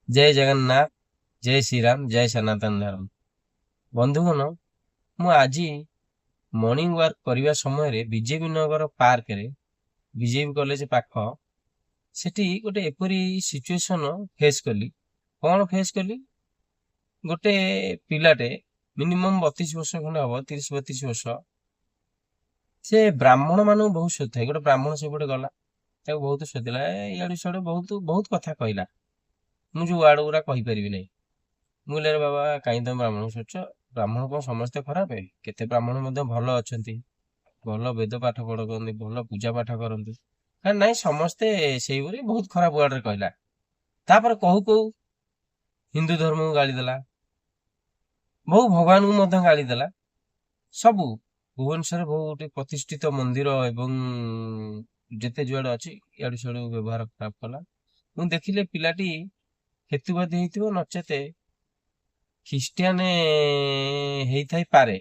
ଜୟ ଜଗନ୍ନାଥ, ଜୟ ଶ୍ରୀରାମ, ଜୟ ସନାତନ ଧର୍ମ। ବନ୍ଧୁଗଣ, ମୁଁ ଆଜି ମର୍ଣ୍ଣିଂ ୱାର୍କ କରିବା ସମୟରେ ବିଜେପି ନଗର ପାର୍କରେ, ବିଜେପି କଲେଜ ପାଖ, ସେଠି ଗୋଟେ ଏପରି ସିଚୁଏସନ ଫେସ୍ କଲି। କଣ ଫେସ୍ କଲି? ଗୋଟେ ପିଲାଟେ ମିନିମମ୍ 32 ବର୍ଷ ଖଣ୍ଡେ ହବ, 30-32 ବର୍ଷ। ସେ ବ୍ରାହ୍ମଣ ମାନଙ୍କୁ ବହୁତ ଶୋଧିଥାଏ। ଗୋଟେ ବ୍ରାହ୍ମଣ ସେପଟେ ଗଲା, ତାକୁ ବହୁତ ଶୋଧିଲା, ଇଆଡୁ ସିଆଡୁ ବହୁତ ବହୁତ କଥା କହିଲା। ମୁଁ ଯୋଉ ୱାର୍ଡ ଗୁରା କହିପାରିବି ନାହିଁ। ମୁଁ କହିଲି, ଆରେ ବାବା, କାହିଁ ତମେ ବ୍ରାହ୍ମଣ ଶୋଧୁଛ? ବ୍ରାହ୍ମଣ କଣ ସମସ୍ତେ ଖରାପ? କେତେ ବ୍ରାହ୍ମଣ ମଧ୍ୟ ଭଲ ଅଛନ୍ତି, ଭଲ ବେଦ ପାଠ ପଢନ୍ତି, ଭଲ ପୂଜା ପାଠ କରନ୍ତି। ନାଇଁ, ସମସ୍ତେ ସେଇଭଳି ବହୁତ ଖରାପ ୱାର୍ଡରେ କହିଲା। ତାପରେ କହୁ କହୁ ହିନ୍ଦୁ ଧର୍ମକୁ ଗାଳି ଦେଲା, ବହୁ ଭଗବାନଙ୍କୁ ମଧ୍ୟ ଗାଳି ଦେଲା। ସବୁ ଭୁବନେଶ୍ୱରରେ ବହୁ ଗୋଟେ ପ୍ରତିଷ୍ଠିତ ମନ୍ଦିର ଏବଂ ଯେତେ ଯୁଆଡେ ଅଛି ଇଆଡୁ ସିଆଡୁ ବ୍ୟବହାର ଖରାପ କଲା। ମୁଁ ଦେଖିଲି ପିଲାଟି ହେତୁବାଦୀ ହେଇଥିବ, ନଚେତେ ଖ୍ରୀଷ୍ଟିଆନ ହେଇଥାଇପାରେ,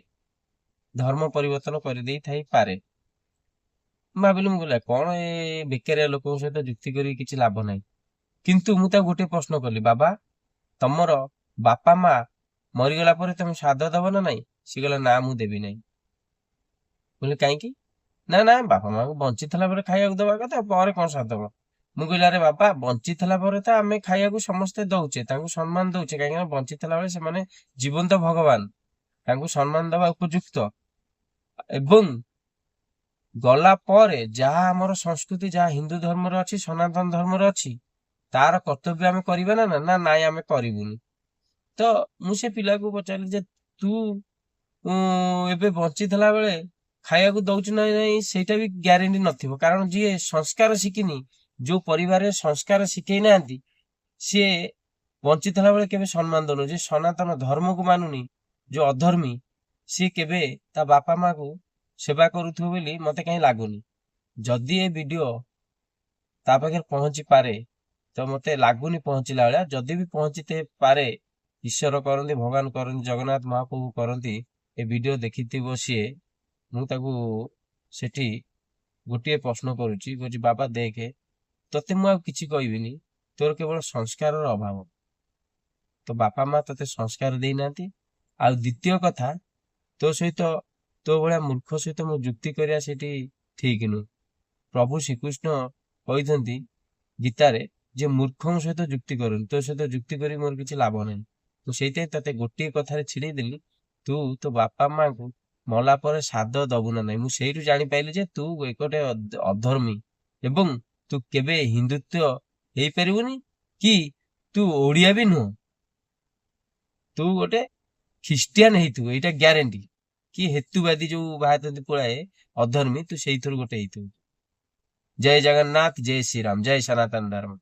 ଧର୍ମ ପରିବର୍ତ୍ତନ କରିଦେଇଥାଇପାରେ। ମୁଁ ଭାବିଲି, ମୁଁ କହିଲି କଣ ଏ ବେକାରିଆ ଲୋକଙ୍କ ସହିତ ଯୁକ୍ତି କରି କିଛି ଲାଭ ନାହିଁ। କିନ୍ତୁ ମୁଁ ତାକୁ ଗୋଟେ ପ୍ରଶ୍ନ କଲି, ବାବା, ତମର ବାପା ମା ମରିଗଲା ପରେ ତମେ ଶ୍ରାଦ୍ଧ ଦବ ନା ନାଇଁ? ସେ କହିଲା, ନା, ମୁଁ ଦେବି ନାହିଁ। କହିଲି, କାହିଁକି? ନା ନା, ବାପା ମାଙ୍କୁ ବଞ୍ଚିଥିଲା ପରେ ଖାଇବାକୁ ଦବା କଥା, ପରେ କଣ ଶ୍ରାଦ୍ଧ ଦବ? ମୁଁ କହିଲି, ଆରେ ବାପା, ବଞ୍ଚିଥିଲା ପରେ ତ ଆମେ ଖାଇବାକୁ ସମସ୍ତେ ଦଉଛେ, ତାଙ୍କୁ ସମ୍ମାନ ଦଉଛେ, କାହିଁକି ନା ବଞ୍ଚିଥିଲା ବେଳେ ସେମାନେ ଜୀବନ୍ତ ଭଗବାନ, ତାଙ୍କୁ ସମ୍ମାନ ଦବା ଉପଯୁକ୍ତ। ଏବଂ ଗଲା ପରେ ଯାହା ଆମର ସଂସ୍କୃତି, ଯାହା ହିନ୍ଦୁ ଧର୍ମରେ ଅଛି, ସନାତନ ଧର୍ମରେ ଅଛି, ତାର କର୍ତ୍ତବ୍ୟ ଆମେ କରିବା ନା ନା ନାଇଁ, ଆମେ କରିବୁନି। ତ ମୁଁ ସେ ପିଲାକୁ ପଚାରିଲି ଯେ, ତୁ ଏବେ ବଞ୍ଚିଥିଲା ବେଳେ ଖାଇବାକୁ ଦଉଛୁ ନା ନାଇଁ, ସେଇଟା ବି ଗ୍ୟାରେଣ୍ଟି ନଥିବ। କାରଣ ଯିଏ ସଂସ୍କାର ଶିଖିନି, ଯୋଉ ପରିବାରରେ ସଂସ୍କାର ଶିଖେଇ ନାହାନ୍ତି, ସିଏ ବଞ୍ଚିଥିଲା ବେଳେ କେବେ ସମ୍ମାନ ଦଉନି। ଯେ ସନାତନ ଧର୍ମକୁ ମାନୁନି, ଯୋଉ ଅଧର୍ମୀ, ସିଏ କେବେ ତା ବାପା ମାକୁ ସେବା କରୁଥିବ ବୋଲି ମତେ କାହିଁ ଲାଗୁନି। ଯଦି ଏ ଭିଡିଓ ତା ପାଖରେ ପହଞ୍ଚି ପାରେ, ତ ମତେ ଲାଗୁନି ପହଞ୍ଚିଲା ଭଳିଆ। ଯଦି ବି ପହଞ୍ଚିତେ ପାରେ, ଈଶ୍ୱର କରନ୍ତି, ଭଗବାନ କରନ୍ତି, ଜଗନ୍ନାଥ ମହାପ୍ରଭୁ କରନ୍ତି, ଏ ଭିଡିଓ ଦେଖିଥିବ ସିଏ, ମୁଁ ତାକୁ ସେଠି ଗୋଟିଏ ପ୍ରଶ୍ନ କରୁଛି, କହୁଛି, ବାବା ଦେଖେ, ତତେ ମୁଁ ଆଉ କିଛି କହିବିନି, ତୋର କେବଳ ସଂସ୍କାରର ଅଭାବ। ତୋ ବାପା ମା ତତେ ସଂସ୍କାର ଦେଇନାହାନ୍ତି। ଆଉ ଦ୍ଵିତୀୟ କଥା, ତୋ ସହିତ, ତୋ ଭଳିଆ ମୂର୍ଖ ସହିତ ମୁଁ ଯୁକ୍ତି କରିବା ସେଠି ଠିକ ନୁହେଁ। ପ୍ରଭୁ ଶ୍ରୀକୃଷ୍ଣ କହିଛନ୍ତି ଗୀତାରେ ଯେ ମୂର୍ଖଙ୍କ ସହିତ ଯୁକ୍ତି କରୁନି। ତୋ ସହିତ ଯୁକ୍ତି କରି ମୋର କିଛି ଲାଭ ନାହିଁ। ମୁଁ ସେଇଥିପାଇଁ ତତେ ଗୋଟିଏ କଥାରେ ଛିଡେଇ ଦେଲି, ତୁ ତୋ ବାପା ମାଙ୍କୁ ମଲା ପରେ ଶ୍ରାଦ୍ଧ ଦବୁ ନା ନାହିଁ। ମୁଁ ସେଇଠୁ ଜାଣିପାଇଲି ଯେ ତୁ ଗୋଟେ ଅଧର୍ମୀ, ଏବଂ ତୁ କେବେ ହିନ୍ଦୁତ୍ୱ ହେଇପାରିବୁନି, କି ତୁ ଓଡିଆ ବି ନୁହଁ। ତୁ ଗୋଟେ ଖ୍ରୀଷ୍ଟିଆନ ହେଇଥିବୁ, ଏଇଟା ଗ୍ୟାରେଣ୍ଟି। କି ହେତୁବାଦୀ ଯୋଉ ବାହାରିଛନ୍ତି ପୁଳାଏ ଅଧର୍ମୀ, ତୁ ସେଇଥିରୁ ଗୋଟେ ହେଇଥିବୁ। ଜୟ ଜଗନ୍ନାଥ, ଜୟ ଶ୍ରୀରାମ, ଜୟ ସନାତନ ଧର୍ମ।